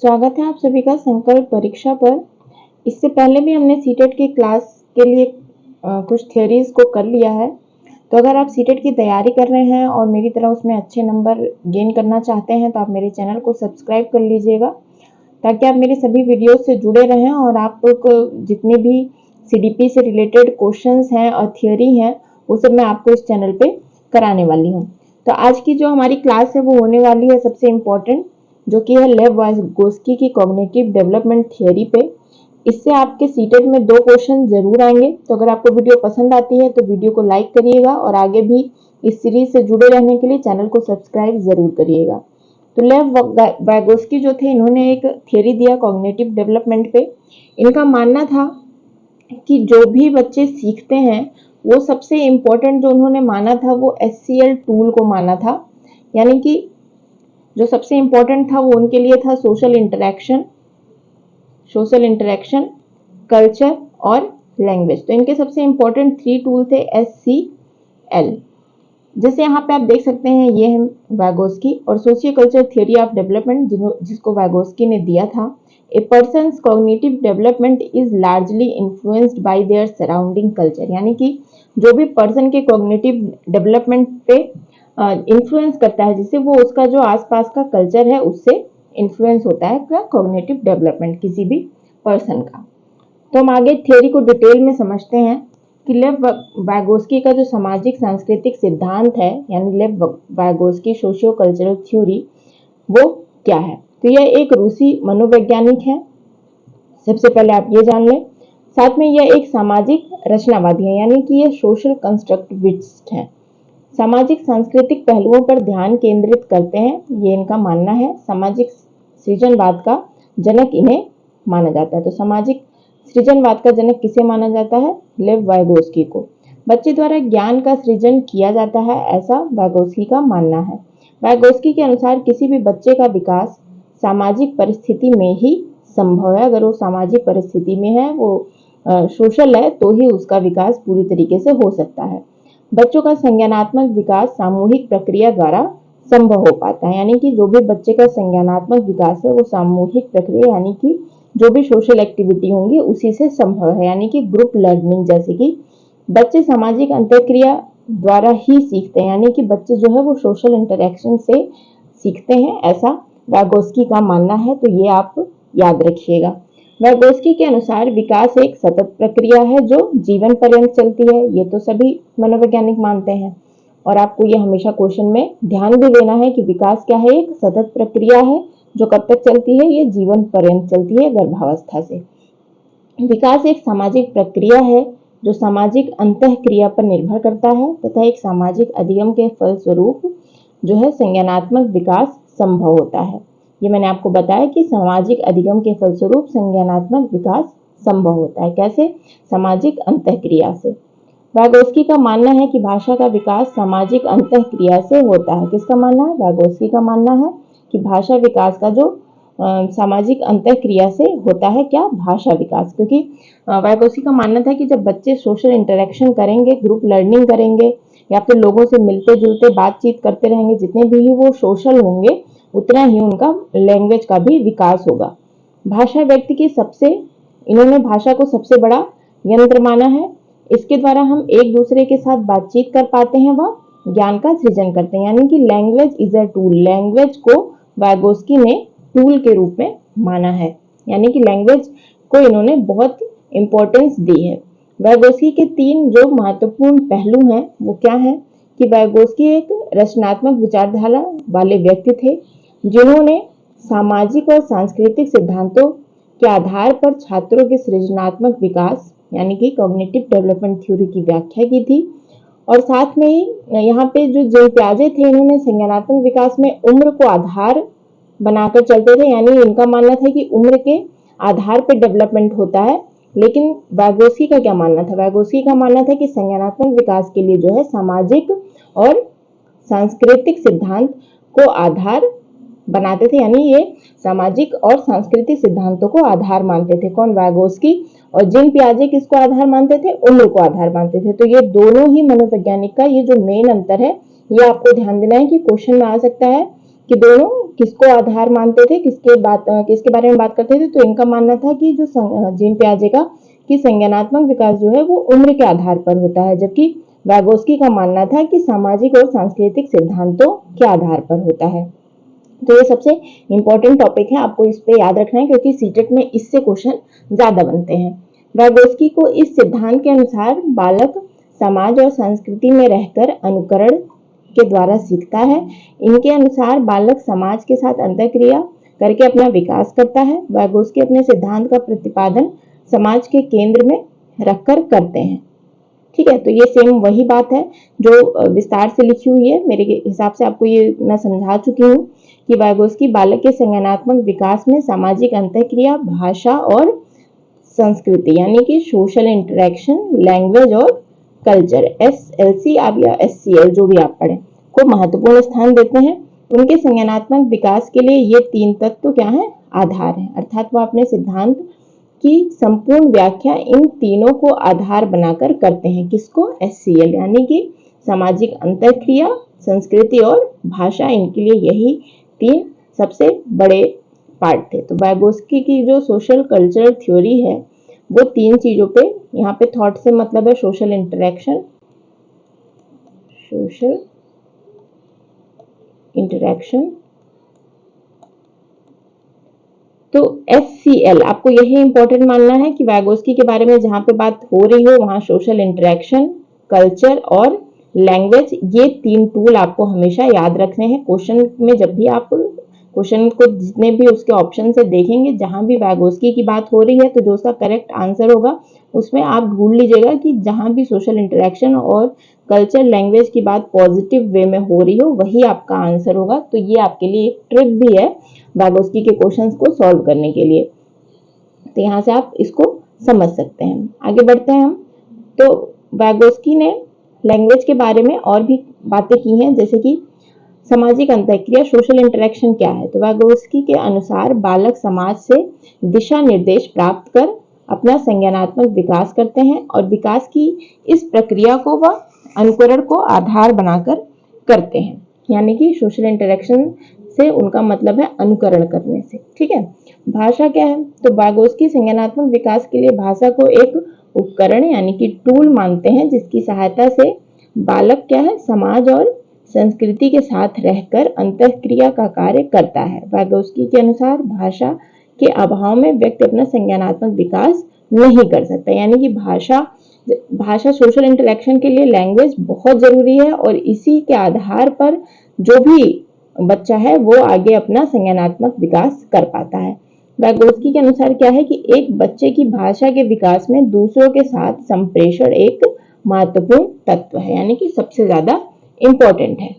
स्वागत है आप सभी का संकल्प परीक्षा पर। इससे पहले भी हमने सीटेट की क्लास के लिए कुछ थ्योरीज को कर लिया है। तो अगर आप सीटेट की तैयारी कर रहे हैं और मेरी तरह उसमें अच्छे नंबर गेन करना चाहते हैं तो आप मेरे चैनल को सब्सक्राइब कर लीजिएगा, ताकि आप मेरे सभी वीडियो से जुड़े रहें और आपको जितने भी सीडीपी से रिलेटेड क्वेश्चंस हैं और थ्योरी हैं वो सब मैं आपको इस चैनल पे कराने वाली हूँ। तो आज की जो हमारी क्लास है वो होने वाली है सबसे इम्पोर्टेंट, जो कि है लेव वाइगोस्की की कॉग्निटिव डेवलपमेंट थियोरी पे। इससे आपके सीटेट में 2 क्वेश्चन जरूर आएंगे। तो अगर आपको वीडियो पसंद आती है तो वीडियो को लाइक करिएगा और आगे भी इस सीरीज से जुड़े रहने के लिए चैनल को सब्सक्राइब जरूर करिएगा। तो लेव वाइगोस्की जो थे, इन्होंने एक थियोरी दिया कॉग्निटिव डेवलपमेंट पे। इनका मानना था कि जो भी बच्चे सीखते हैं वो सबसे इम्पोर्टेंट जो उन्होंने माना था वो SCL टूल को माना था। यानी कि जो सबसे इम्पोर्टेंट था वो उनके लिए था सोशल इंटरेक्शन, कल्चर और लैंग्वेज। तो इनके सबसे इम्पोर्टेंट 3 टूल थे SCL। जैसे यहाँ पे आप देख सकते हैं, ये है वाइगोस्की और socio culture theory of development जिसको वाइगोस्की ने दिया था। A person's cognitive development is largely influenced by their surrounding culture. यानी कि जो भी पर्सन के कॉग्निटिव डेवलपमेंट पे इन्फ्लुएंस करता है, जिससे वो उसका जो आसपास का कल्चर है उससे इन्फ्लुएंस होता है क्या कॉग्निटिव डेवलपमेंट किसी भी पर्सन का। तो हम आगे थ्योरी को डिटेल में समझते हैं कि लेव वाइगोस्की का जो सामाजिक सांस्कृतिक सिद्धांत है, यानी लेव वाइगोस्की सोशियो कल्चरल थ्योरी, वो क्या है। तो यह एक रूसी मनोवैज्ञानिक है, सबसे पहले आप ये जान लें। साथ में यह एक सामाजिक रचनावादी है, यानी कि यह सोशल कंस्ट्रक्टिविस्ट है। सामाजिक सांस्कृतिक पहलुओं पर ध्यान केंद्रित करते हैं, ये इनका मानना है। सामाजिक सृजनवाद का जनक इन्हें माना जाता है। तो सामाजिक सृजनवाद का जनक किसे माना जाता है? लेव वाइगोस्की को। बच्चे द्वारा ज्ञान का सृजन किया जाता है, ऐसा वाइगोस्की का मानना है। वाइगोस्की के अनुसार किसी भी बच्चे का विकास सामाजिक परिस्थिति में ही संभव है। अगर वो सामाजिक परिस्थिति में है, वो सोशल है, तो ही उसका विकास पूरी तरीके से हो सकता है। बच्चों का संज्ञानात्मक विकास सामूहिक प्रक्रिया द्वारा संभव हो पाता है। यानी कि जो भी बच्चे का संज्ञानात्मक विकास है वो सामूहिक प्रक्रिया, यानी कि जो भी सोशल एक्टिविटी होंगी उसी से संभव है। यानी कि ग्रुप लर्निंग, जैसे कि बच्चे सामाजिक अंतःक्रिया द्वारा ही सीखते हैं। यानी कि बच्चे जो है वो सोशल इंटरेक्शन से सीखते हैं, ऐसा वाइगोस्की का मानना है। तो ये आप याद रखिएगा। वाइगोस्की के अनुसार विकास एक सतत प्रक्रिया है जो जीवन पर्यंत चलती है। ये तो सभी मनोवैज्ञानिक मानते हैं और आपको ये हमेशा क्वेश्चन में ध्यान भी देना है कि विकास क्या है, एक सतत प्रक्रिया है जो कब तक चलती है, ये जीवन पर्यंत चलती है, गर्भावस्था से। विकास एक सामाजिक प्रक्रिया है जो सामाजिक अंतःक्रिया पर निर्भर करता है तथा एक सामाजिक अधिगम के फलस्वरूप जो है संज्ञानात्मक विकास संभव होता है। ये मैंने आपको बताया कि सामाजिक अधिगम के फलस्वरूप संज्ञानात्मक विकास संभव होता है। कैसे? सामाजिक अंतःक्रिया से। वाइगोस्की का मानना है कि भाषा का विकास सामाजिक अंतःक्रिया से होता है। किसका मानना है? वाइगोस्की का मानना है कि भाषा विकास का जो सामाजिक अंतःक्रिया से होता है, क्या? भाषा विकास। क्योंकि वाइगोस्की का मानना था कि जब बच्चे सोशल इंटरेक्शन करेंगे, ग्रुप लर्निंग करेंगे या फिर लोगों से मिलते जुलते बातचीत करते रहेंगे, जितने भी वो सोशल होंगे उतना ही उनका लैंग्वेज का भी विकास होगा। भाषा व्यक्ति की इन्होंने भाषा को सबसे बड़ा यंत्र माना है। इसके द्वारा हम एक दूसरे के साथ बातचीत कर पाते हैं व ज्ञान का सृजन करते हैं। यानी कि language is a tool. Language को वाइगोस्की ने टूल के रूप में माना है, यानी कि लैंग्वेज को इन्होंने बहुत इंपॉर्टेंस दी है। वाइगोस्की के 3 जो महत्वपूर्ण पहलू हैं वो क्या है कि वाइगोस्की एक रचनात्मक विचारधारा वाले व्यक्ति थे, जिन्होंने सामाजिक और सांस्कृतिक सिद्धांतों के आधार पर छात्रों के सृजनात्मक विकास यानी कि कॉग्निटिव डेवलपमेंट थ्योरी की व्याख्या की थी। और साथ में ही यहाँ पे जो प्याजे थे, इन्होंने संज्ञानात्मक विकास में उम्र को आधार बनाकर चलते थे। यानी इनका मानना था कि उम्र के आधार पर डेवलपमेंट होता है। लेकिन वाइगोस्की का क्या मानना था? वाइगोस्की का मानना था कि संज्ञानात्मक विकास के लिए जो है सामाजिक और सांस्कृतिक सिद्धांत को आधार बनाते थे। यानी ये सामाजिक और सांस्कृतिक सिद्धांतों को आधार मानते थे। कौन? वाइगोस्की। और जीन पियाजे किसको आधार मानते थे? उम्र को आधार मानते थे। तो ये दोनों ही मनोवैज्ञानिक का ये जो मेन अंतर है, ये आपको ध्यान देना है कि क्वेश्चन में आ सकता है कि दोनों किसको आधार मानते थे, किसके बारे में बात करते थे। तो इनका मानना था कि जो जीन पियाजे का कि संज्ञानात्मक विकास जो है वो उम्र के आधार पर होता है, जबकि वैगोस्की का मानना था कि सामाजिक और सांस्कृतिक सिद्धांतों के आधार पर होता है। तो ये सबसे इंपॉर्टेंट टॉपिक है, आपको इस पे याद रखना है क्योंकि सीटेट में इससे क्वेश्चन ज्यादा बनते हैं। वैगोस्की को इस सिद्धांत के अनुसार बालक समाज और संस्कृति में रहकर अनुकरण के द्वारा सीखता है। इनके अनुसार बालक समाज के साथ अंतःक्रिया करके अपना विकास करता है। वैगोस्की अपने सिद्धांत का प्रतिपादन समाज के केंद्र में रखकर करते हैं। ठीक है, तो ये सेम वही बात है जो विस्तार से लिखी हुई है। मेरे हिसाब से आपको ये मैं समझा चुकी हूँ कि वैगोस्की बालक के संज्ञानात्मक विकास में सामाजिक अंतःक्रिया, भाषा और संस्कृति यानी कि सोशल इंटरेक्शन, लैंग्वेज और कल्चर, SLC आप या SCL जो भी आप पढ़े, को महत्वपूर्ण स्थान देते हैं। उनके संज्ञानात्मक विकास के लिए ये तीन तत्व क्या है, आधार है। अर्थात वह अपने सिद्धांत की संपूर्ण व्याख्या इन तीनों को आधार बनाकर करते हैं। किसको, SCL यानी कि सामाजिक अंतःक्रिया, संस्कृति और भाषा। इनके लिए यही तीन सबसे बड़े पार्ट थे। तो वैगोस्की की जो सोशल कल्चरल थ्योरी है वो तीन चीजों पे, यहाँ पे थॉट से मतलब है सोशल इंटरेक्शन, तो SCL आपको यही इंपॉर्टेंट मानना है कि वैगोस्की के बारे में जहां पे बात हो रही हो वहां सोशल इंटरेक्शन, कल्चर और लैंग्वेज, ये तीन टूल आपको हमेशा याद रखने हैं। क्वेश्चन में जब भी आप क्वेश्चन को जितने भी उसके ऑप्शन से देखेंगे, जहां भी वैगोस्की की बात हो रही है तो जो उसका करेक्ट आंसर होगा उसमें आप ढूंढ लीजिएगा कि जहां भी सोशल इंटरेक्शन और कल्चर, लैंग्वेज की बात पॉजिटिव वे में हो रही हो वही आपका आंसर होगा। तो ये आपके लिए एक ट्रिक भी है वैगोस्की के क्वेश्चंस को सॉल्व करने के लिए। तो यहाँ से आप इसको समझ सकते हैं। आगे बढ़ते हैं हम। तो वैगोस्की ने लैंग्वेज के बारे में और भी बातें की हैं, जैसे कि सामाजिक अंतःक्रिया, सोशल इंटरेक्शन क्या है। तो वैगोस्की के अनुसार बालक समाज से दिशा निर्देश प्राप्त कर अपना संज्ञानात्मक विकास करते हैं और विकास की इस प्रक्रिया को वह अनुकरण को आधार बनाकर करते हैं। यानी कि सोशल इंटरेक्शन से उनका मतलब है अनुकरण करने से। ठीक है, भाषा क्या है। तो वैगोस्की संज्ञानात्मक विकास के लिए भाषा को एक उपकरण यानी कि टूल मानते हैं, जिसकी सहायता से बालक क्या है, समाज और संस्कृति के साथ रहकर अंतःक्रिया का कार्य करता है। वैगोस्की के अनुसार भाषा के अभाव में व्यक्ति अपना संज्ञानात्मक विकास नहीं कर सकता। यानी कि भाषा सोशल इंटरेक्शन के लिए लैंग्वेज बहुत जरूरी है और इसी के आधार पर जो भी बच्चा है वो आगे अपना संज्ञानात्मक विकास कर पाता है। वैगोस्की के अनुसार क्या है कि एक बच्चे की भाषा के विकास में दूसरों के साथ संप्रेषण एक महत्वपूर्ण तत्व है, यानी कि सबसे ज्यादा इंपॉर्टेंट है।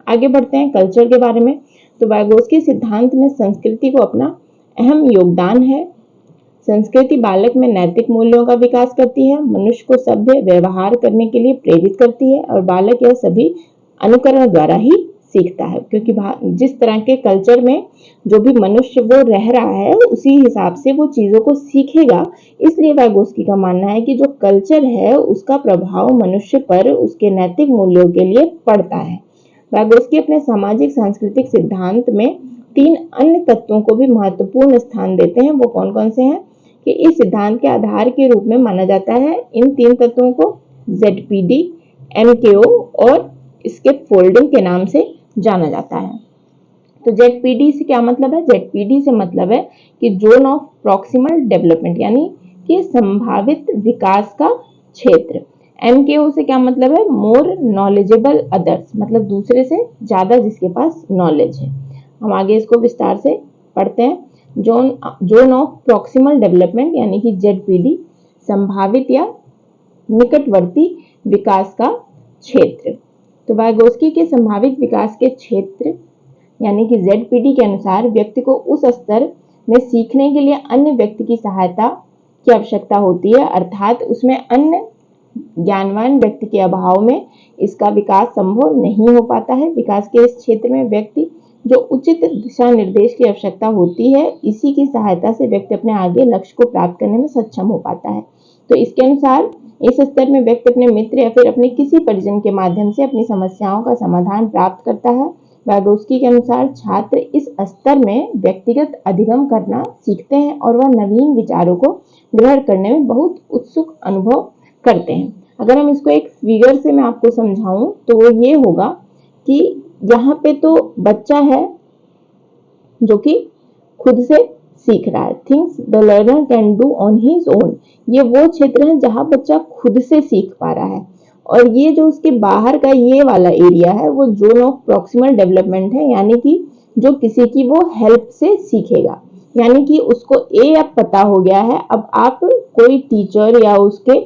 आगे बढ़ते हैं कल्चर के बारे में। तो वैगोस्की सिद्धांत में संस्कृति को अपना अहम योगदान है। संस्कृति बालक में नैतिक मूल्यों का विकास करती है, मनुष्य को सभ्य व्यवहार करने के लिए प्रेरित करती है और बालक यह सभी अनुकरण द्वारा ही सीखता है, क्योंकि जिस तरह के कल्चर में जो भी मनुष्य वो रह रहा है उसी हिसाब से वो चीजों को सीखेगा। इसलिए वैगोस्की का मानना है कि जो कल्चर है उसका प्रभाव मनुष्य पर उसके नैतिक मूल्यों के लिए पड़ता है। वैगोस्की अपने सामाजिक सांस्कृतिक सिद्धांत में तीन अन्य तत्वों को भी महत्वपूर्ण स्थान देते हैं। वो कौन कौन से हैं कि इस सिद्धांत के आधार के रूप में माना जाता है। इन तीन तत्वों को ZPD, MKO और इसके फोल्डिंग के नाम से जाना जाता है। तो ZPD से क्या मतलब है, ZPD से मतलब है कि जोन ऑफ प्रॉक्सिमल डेवलपमेंट, यानी कि संभावित विकास का क्षेत्र। MKO से क्या मतलब है, मोर नॉलेजेबल अदर्स, मतलब दूसरे से ज्यादा जिसके पास नॉलेज है। हम आगे इसको विस्तार से पढ़ते हैं। जोन ऑफ प्रॉक्सिमल डेवलपमेंट यानी कि ZPD संभावित या निकटवर्ती विकास का क्षेत्र। तो वैगोस्की के संभावित विकास के क्षेत्र यानी कि ZPD के अनुसार व्यक्ति को उस स्तर में सीखने के लिए अन्य व्यक्ति की सहायता की आवश्यकता होती है, अर्थात उसमें अन्य ज्ञानवान व्यक्ति के अभाव में इसका विकास संभव नहीं हो पाता है। विकास के इस क्षेत्र में व्यक्ति जो उचित दिशा निर्देश की आवश्यकता होती है, इसी की सहायता से व्यक्ति अपने आगे लक्ष्य को प्राप्त करने में सक्षम हो पाता है। तो इसके अनुसार इस स्तर में व्यक्ति अपने मित्र या फिर अपने किसी परिजन के माध्यम से अपनी समस्याओं का समाधान प्राप्त करता है। वैगोस्की के अनुसार छात्र इस स्तर में व्यक्तिगत अधिगम करना सीखते हैं और वह नवीन विचारों को ग्रहण करने में बहुत उत्सुक अनुभव करते हैं। अगर हम इसको एक फिगर से मैं आपको समझाऊं तो वो ये होगा कि यहाँ पे तो बच्चा है जो कि खुद से सीख रहा है। Things the learner can do on his own, ये वो क्षेत्र है जहां बच्चा खुद से सीख पा रहा है। और ये जो उसके बाहर का ये वाला एरिया है वो जोन ऑफ प्रॉक्सिमल डेवलपमेंट है, यानी कि जो किसी की वो हेल्प से सीखेगा। यानी कि उसको ए अब पता हो गया है, अब आप कोई टीचर या उसके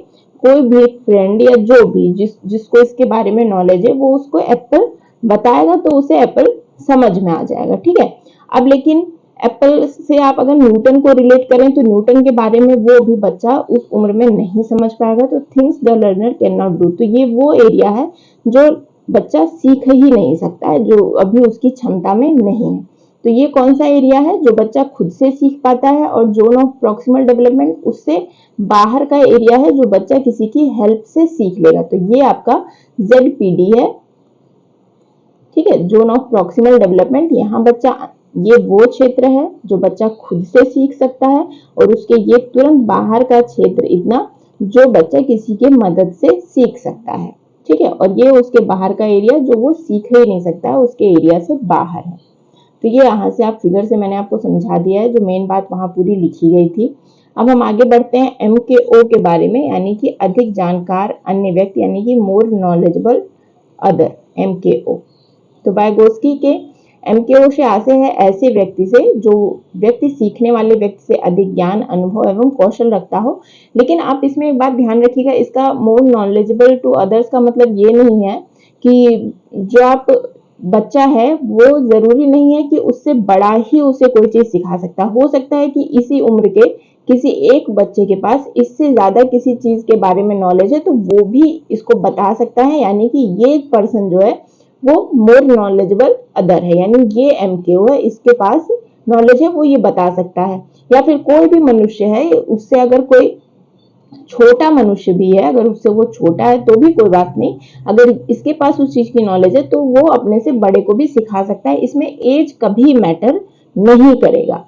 कोई भी फ्रेंड या जो भी जिसको इसके बारे में नॉलेज है वो उसको एप्पल बताएगा तो उसे एप्पल समझ में आ जाएगा। ठीक है, अब लेकिन एप्पल से आप अगर न्यूटन को रिलेट करें तो न्यूटन के बारे में वो भी बच्चा उस उम्र में नहीं समझ पाएगा। तो things the learner can not do, तो ये वो एरिया है जो बच्चा सीख ही नहीं सकता है, जो अभी उसकी क्षमता में नहीं है। तो ये कौन सा एरिया है जो बच्चा खुद से सीख पाता है, और जोन ऑफ प्रॉक्सिमल डेवलपमेंट उससे बाहर का एरिया है जो बच्चा किसी की हेल्प से सीख लेगा। तो ये आपका ZPD है। ठीक है, जोन ऑफ प्रॉक्सिमल डेवलपमेंट, यहाँ बच्चा ये वो क्षेत्र है जो बच्चा खुद से सीख सकता है, और उसके ये तुरंत बाहर का क्षेत्र इतना जो बच्चा किसी के मदद से सीख सकता है। ठीक है, और ये उसके बाहर का एरिया जो वो सीख ही नहीं सकता है, उसके एरिया से बाहर है। तो ये यहाँ से आप फिगर से मैंने आपको समझा दिया है, जो मेन बात वहां पूरी लिखी गई थी। अब हम आगे बढ़ते हैं MKO के बारे में, यानी कि अधिक जानकार अन्य व्यक्ति, यानी कि मोर नॉलेजेबल अदर, MKO। तो वाइगोस्की के MKO से आशय है ऐसे व्यक्ति से जो व्यक्ति सीखने वाले व्यक्ति से अधिक ज्ञान, अनुभव एवं कौशल रखता हो। लेकिन आप इसमें एक बात ध्यान रखिएगा, इसका मोर नॉलेजेबल टू अदर्स का मतलब ये नहीं है कि जो आप बच्चा है वो जरूरी नहीं है कि उससे बड़ा ही उसे कोई चीज सिखा सकता। हो सकता है कि इसी उम्र के किसी एक बच्चे के पास इससे ज्यादा किसी चीज के बारे में नॉलेज है तो वो भी इसको बता सकता है, यानी कि ये पर्सन जो है वो मोर नॉलेजेबल अदर है, यानी ये MKO है, इसके पास नॉलेज है, वो ये बता सकता है। या फिर कोई भी मनुष्य है, उससे अगर कोई छोटा मनुष्य भी है, अगर उससे वो छोटा है तो भी कोई बात नहीं, अगर इसके पास उस चीज की नॉलेज है तो वो अपने से बड़े को भी सिखा सकता है। इसमें एज कभी मैटर नहीं करेगा,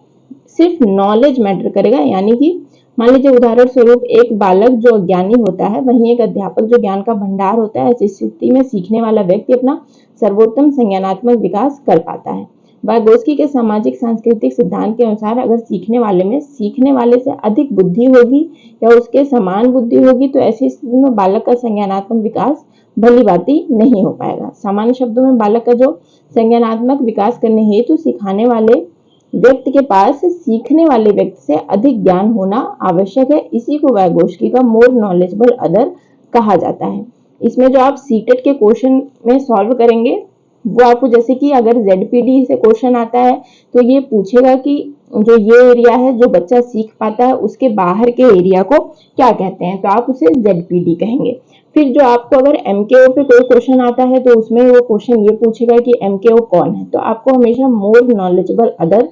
सिर्फ नॉलेज मैटर करेगा। यानी कि मान लीजिए उदाहरण स्वरूप एक बालक जो अज्ञानी होता है, वहीं एक अध्यापक जो ज्ञान का भंडार होता है, ऐसी स्थिति में सीखने वाला व्यक्ति अपना सर्वोत्तम संज्ञानात्मक विकास कर पाता है। वाइगोस्की के सामाजिक सांस्कृतिक सिद्धांत के अनुसार अगर सीखने वाले में सीखने वाले से अधिक बुद्धि होगी या उसके समान बुद्धि होगी तो ऐसी स्थिति में बालक का संज्ञानात्मक विकास भली भांति नहीं हो पाएगा। सामान्य शब्दों में बालक का जो संज्ञानात्मक विकास करने हेतु सिखाने वाले व्यक्ति के पास सीखने वाले व्यक्ति से अधिक ज्ञान होना आवश्यक है। इसी को वाइगोस्की का मोर नॉलेजेबल अदर कहा जाता है। इसमें जो आप सीटेट के क्वेश्चन में सॉल्व करेंगे वो आपको, जैसे कि अगर ZPD से क्वेश्चन आता है तो ये पूछेगा कि जो ये एरिया है जो बच्चा सीख पाता है उसके बाहर के एरिया को क्या कहते हैं, तो आप उसे ZPD कहेंगे। फिर जो आपको अगर MKO पे कोई क्वेश्चन आता है तो उसमें वो क्वेश्चन ये पूछेगा कि MKO कौन है, तो आपको हमेशा मोर नॉलेजेबल अदर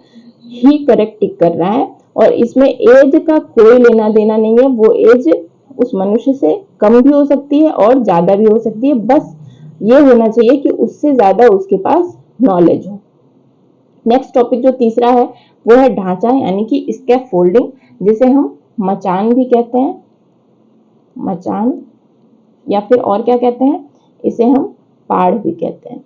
ही करेक्ट टिक करना है। और इसमें एज का कोई लेना देना नहीं है, वो एज उस मनुष्य से कम भी हो सकती है और ज्यादा भी हो सकती है, बस ये होना चाहिए कि उससे ज्यादा उसके पास नॉलेज हो। नेक्स्ट टॉपिक जो तीसरा है वो है ढांचा, यानी कि स्कैफोल्डिंग, जिसे हम मचान भी कहते हैं, मचान, या फिर और क्या कहते हैं, इसे हम पाड़ भी कहते हैं।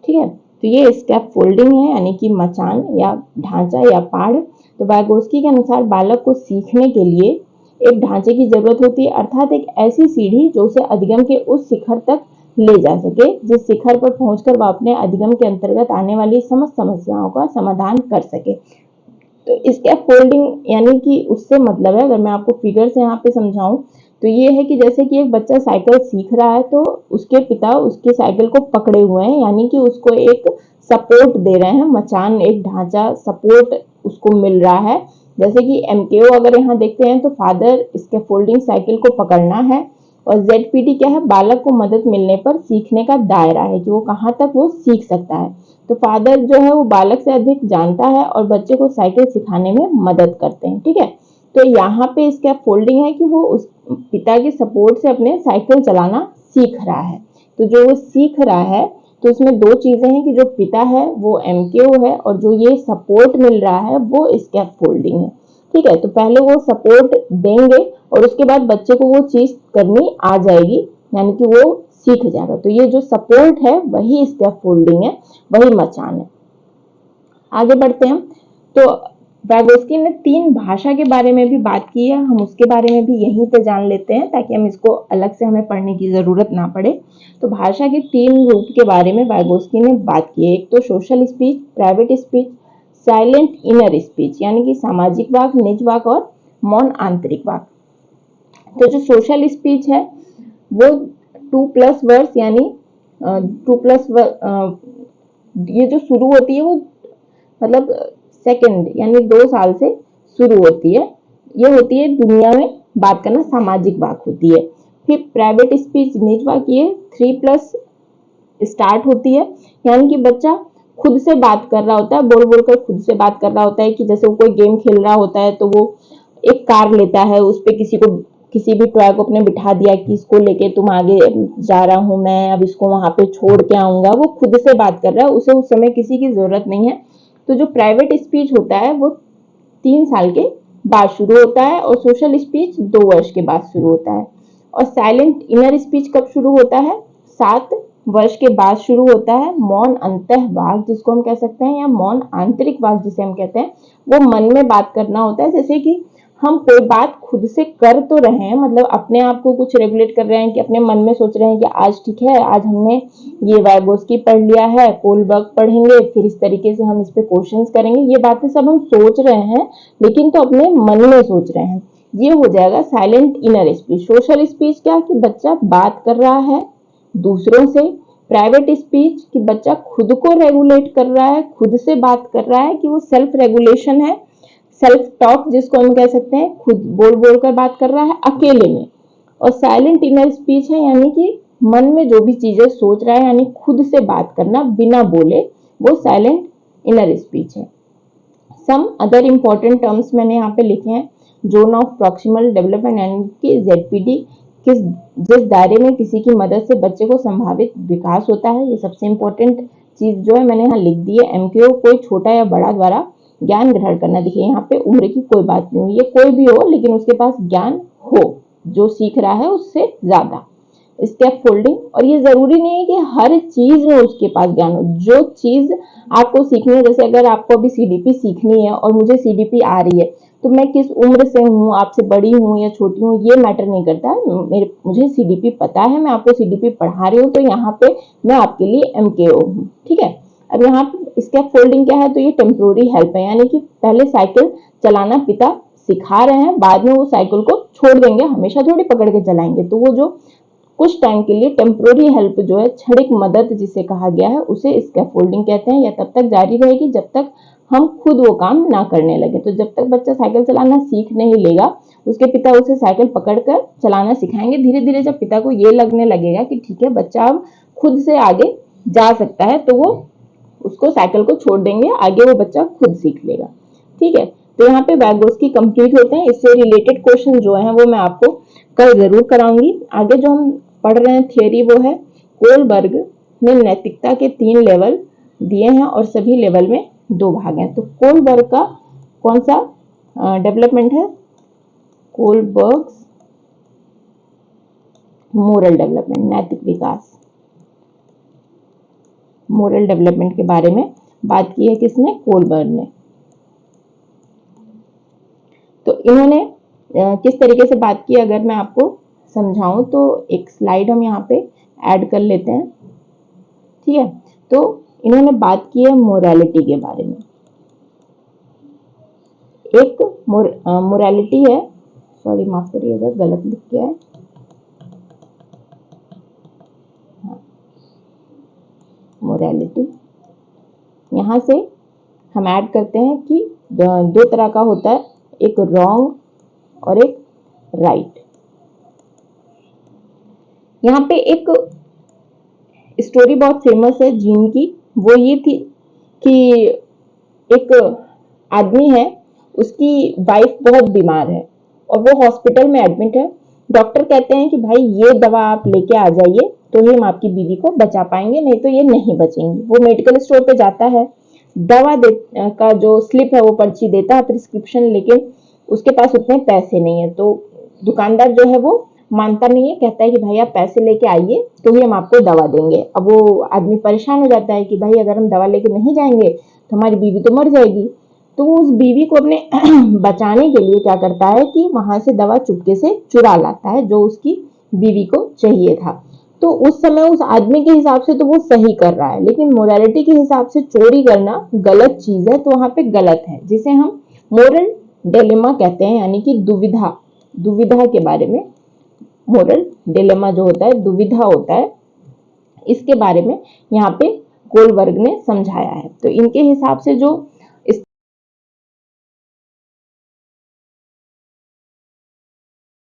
ठीक है, तो ये स्कैफोल्डिंग है, यानी कि मचान या ढांचा या पाड़। तो वाइगोस्की के अनुसार बालक को सीखने के लिए एक ढांचे की जरूरत होती है, अर्थात एक ऐसी सीढ़ी जो उसे अधिगम के उस शिखर तक ले जा सके जिस शिखर पर पहुंचकर वह अपने अधिगम के अंतर्गत आने वाली समस्त समस्याओं का समाधान कर सके। तो स्कैफोल्डिंग यानी कि उससे मतलब है, अगर मैं आपको फिगर से यहाँ पे समझाऊं तो ये है कि जैसे कि एक बच्चा साइकिल सीख रहा है तो उसके पिता उसकी साइकिल को पकड़े हुए हैं, यानी कि उसको एक सपोर्ट दे रहे हैं, मचान एक ढांचा सपोर्ट उसको मिल रहा है। जैसे कि MKO अगर यहाँ देखते हैं तो फादर स्कैफोल्डिंग साइकिल को पकड़ना है, और ZPD क्या है, बालक को मदद मिलने पर सीखने का दायरा है कि वो कहाँ तक वो सीख सकता है। तो फादर जो है वो बालक से अधिक जानता है और बच्चे को साइकिल सिखाने में मदद करते हैं। ठीक है, तो यहाँ पे स्कैफोल्डिंग है कि वो उस पिता के सपोर्ट से अपने साइकिल चलाना सीख रहा है। तो जो वो सीख रहा है तो इसमें दो चीजें हैं कि जो पिता है वो MKO है और जो ये सपोर्ट मिल रहा है वो स्कैफोल्डिंग है। ठीक है, तो पहले वो सपोर्ट देंगे और उसके बाद बच्चे को वो चीज करनी आ जाएगी, यानी कि वो सीख जाएगा। तो ये जो सपोर्ट है वही स्कैफोल्डिंग है, वही मचान है। आगे बढ़ते हैं। तो वैगोस्की ने 3 भाषा के बारे में भी बात की है, हम उसके बारे में भी यहीं पे जान लेते हैं ताकि हम इसको अलग से हमें पढ़ने की जरूरत ना पड़े। तो भाषा के 3 रूप के बारे में वैगोस्की ने बात की है। एक तो social speech, private speech, silent inner speech, यानी कि सामाजिक वाक, निज वाक और मौन आंतरिक वाक। तो जो सोशल स्पीच है वो 2+ वर्ड्स यानी 2+ ये जो शुरू होती है वो मतलब सेकंड यानी 2 साल से शुरू होती है। ये होती है दुनिया में बात करना, सामाजिक वाक होती है। फिर प्राइवेट स्पीच, निज वाक, ये 3+ स्टार्ट होती है, यानी कि बच्चा खुद से बात कर रहा होता है, बोल बोल कर खुद से बात कर रहा होता है। कि जैसे वो कोई गेम खेल रहा होता है तो वो एक कार लेता है, उस पर किसी भी टॉय को अपने बिठा दिया कि इसको लेके तुम आगे जा रहा हूं, मैं अब इसको वहां पे छोड़ के आऊंगा। वो खुद से बात कर रहा है, उसे उस समय किसी की जरूरत नहीं है। तो जो प्राइवेट स्पीच होता है वो 3 साल के बाद शुरू होता है और सोशल स्पीच 2 वर्ष के बाद शुरू होता है। और साइलेंट इनर स्पीच कब शुरू होता है? 7 वर्ष के बाद शुरू होता है। मौन अंतः वाक जिसको हम कह सकते हैं, या मौन आंतरिक वाक जिसे हम कहते हैं, वो मन में बात करना होता है। जैसे कि हम कोई बात खुद से कर तो रहे हैं, मतलब अपने आप को कुछ रेगुलेट कर रहे हैं कि अपने मन में सोच रहे हैं कि आज ठीक है, आज हमने ये वाइगोस्की पढ़ लिया है, कोलबर्ग पढ़ेंगे, फिर इस तरीके से हम इस पे क्वेश्चंस करेंगे। ये बातें सब हम सोच रहे हैं, लेकिन तो अपने मन में सोच रहे हैं। ये हो जाएगा silent inner speech. Social speech क्या कि बच्चा बात कर रहा है दूसरों से। प्राइवेट स्पीच कि बच्चा खुद को रेगुलेट कर रहा है, खुद से बात कर रहा है, कि वो सेल्फ रेगुलेशन है। सेल्फ टॉक जिसको हम कह सकते हैं, खुद बोल बोल कर बात कर रहा है अकेले में। और साइलेंट इनर स्पीच है, यानी कि मन में जो भी चीजें सोच रहा है, यानी खुद से बात करना बिना बोले, वो साइलेंट इनर स्पीच है। सम अदर इंपॉर्टेंट टर्म्स मैंने यहाँ पे लिखे हैं। जोन ऑफ प्रॉक्सिमल डेवलपमेंट यानी कि ZPD, जिस दायरे में किसी की मदद से बच्चे को संभावित विकास होता है। ये सबसे इंपॉर्टेंट चीज जो है मैंने यहाँ लिख दी है। MKO कोई छोटा या बड़ा द्वारा ज्ञान ग्रहण करना। देखिए यहाँ पे उम्र की कोई बात नहीं हुई, ये कोई भी हो लेकिन उसके पास ज्ञान हो, जो सीख रहा है उससे ज्यादा। स्कैफोल्डिंग, और ये जरूरी नहीं है कि हर चीज में उसके पास ज्ञान हो। जो चीज आपको सीखनी है, जैसे अगर आपको अभी CDP सीखनी है और मुझे CDP आ रही है, तो मैं किस उम्र से हूँ, आपसे बड़ी हूँ या छोटी हूँ, ये मैटर नहीं करता। मुझे CDP पता है, मैं आपको CDP पढ़ा रही हूँ, तो यहाँ पे मैं आपके लिए MKO हूँ। ठीक है, अब यहाँ पे स्कैफोल्डिंग क्या है? तो ये टेम्पोररी हेल्प है, यानी कि पहले साइकिल चलाना पिता सिखा रहे हैं, बाद में वो साइकिल को छोड़ देंगे, हमेशा थोड़ी पकड़ के चलाएंगे। तो वो जो कुछ टाइम के लिए टेम्पोररी हेल्प जो है, क्षणिक मदद जिसे कहा गया है, उसे स्कैफोल्डिंग कहते हैं। यह तब तक जारी रहेगी जब तक हम खुद वो काम ना करने लगे। तो जब तक बच्चा साइकिल चलाना सीख नहीं लेगा, उसके पिता उसे साइकिल पकड़कर चलाना सिखाएंगे। धीरे धीरे जब पिता को ये लगने लगेगा कि ठीक है, बच्चा अब खुद से आगे जा सकता है, तो वो उसको साइकिल को छोड़ देंगे, आगे वो बच्चा खुद सीख लेगा। ठीक है, तो यहाँ पे वैगोस्की कंप्लीट होते हैं। इससे रिलेटेड क्वेश्चन जो है वो मैं आपको कल जरूर कराऊंगी। आगे जो हम पढ़ रहे हैं थियोरी, वो है कोलबर्ग ने नैतिकता के 3 लेवल दिए हैं और सभी लेवल में 2 भाग हैं। तो कोलबर्ग का कौन सा डेवलपमेंट है? कोलबर्ग मोरल डेवलपमेंट, नैतिक विकास, मोरल डेवलपमेंट के बारे में बात की है किसने? कोलबर्ग ने। तो इन्होंने किस तरीके से बात की, अगर मैं आपको समझाऊं तो एक स्लाइड हम यहाँ पे ऐड कर लेते हैं। ठीक है, तो इन्होंने बात की है मोरालिटी के बारे में। एक मोरालिटी है, सॉरी माफ करिएगा गलत लिख किया है, मोरालिटी। यहाँ से हम ऐड करते हैं कि 2 तरह का होता है, एक रॉन्ग और एक राइट। यहाँ पे एक स्टोरी बहुत फेमस है जीन की। वो ये थी कि एक आदमी है, उसकी वाइफ बहुत बीमार है और वो हॉस्पिटल में एडमिट है। डॉक्टर कहते हैं कि भाई ये दवा आप लेके आ जाइए तो ही हम आपकी बीवी को बचा पाएंगे, नहीं तो ये नहीं बचेंगी। वो मेडिकल स्टोर पे जाता है, दवा का जो स्लिप है वो पर्ची देता है प्रिस्क्रिप्शन, लेकिन उसके पास उतने पैसे नहीं है, तो दुकानदार जो है वो मानता नहीं है, कहता है कि भाई आप पैसे लेके आइए तो ही हम आपको दवा देंगे। अब वो आदमी परेशान हो जाता है कि भाई अगर हम दवा लेके नहीं जाएंगे तो हमारी बीवी तो मर जाएगी। तो वो उस बीवी को अपने बचाने के लिए क्या करता है कि वहां से दवा चुपके से चुरा लाता है जो उसकी बीवी को चाहिए था। तो उस समय उस आदमी के हिसाब से तो वो सही कर रहा है, लेकिन मोरालिटी के हिसाब से चोरी करना गलत चीज है, तो वहां पे गलत है, जिसे हम मोरल डिलेमा कहते हैं, यानी कि दुविधा, दुविधा के बारे में। मोरल डिलेमा जो होता है, दुविधा होता है, इसके बारे में यहाँ पे कोलबर्ग ने समझाया है। तो इनके हिसाब से जो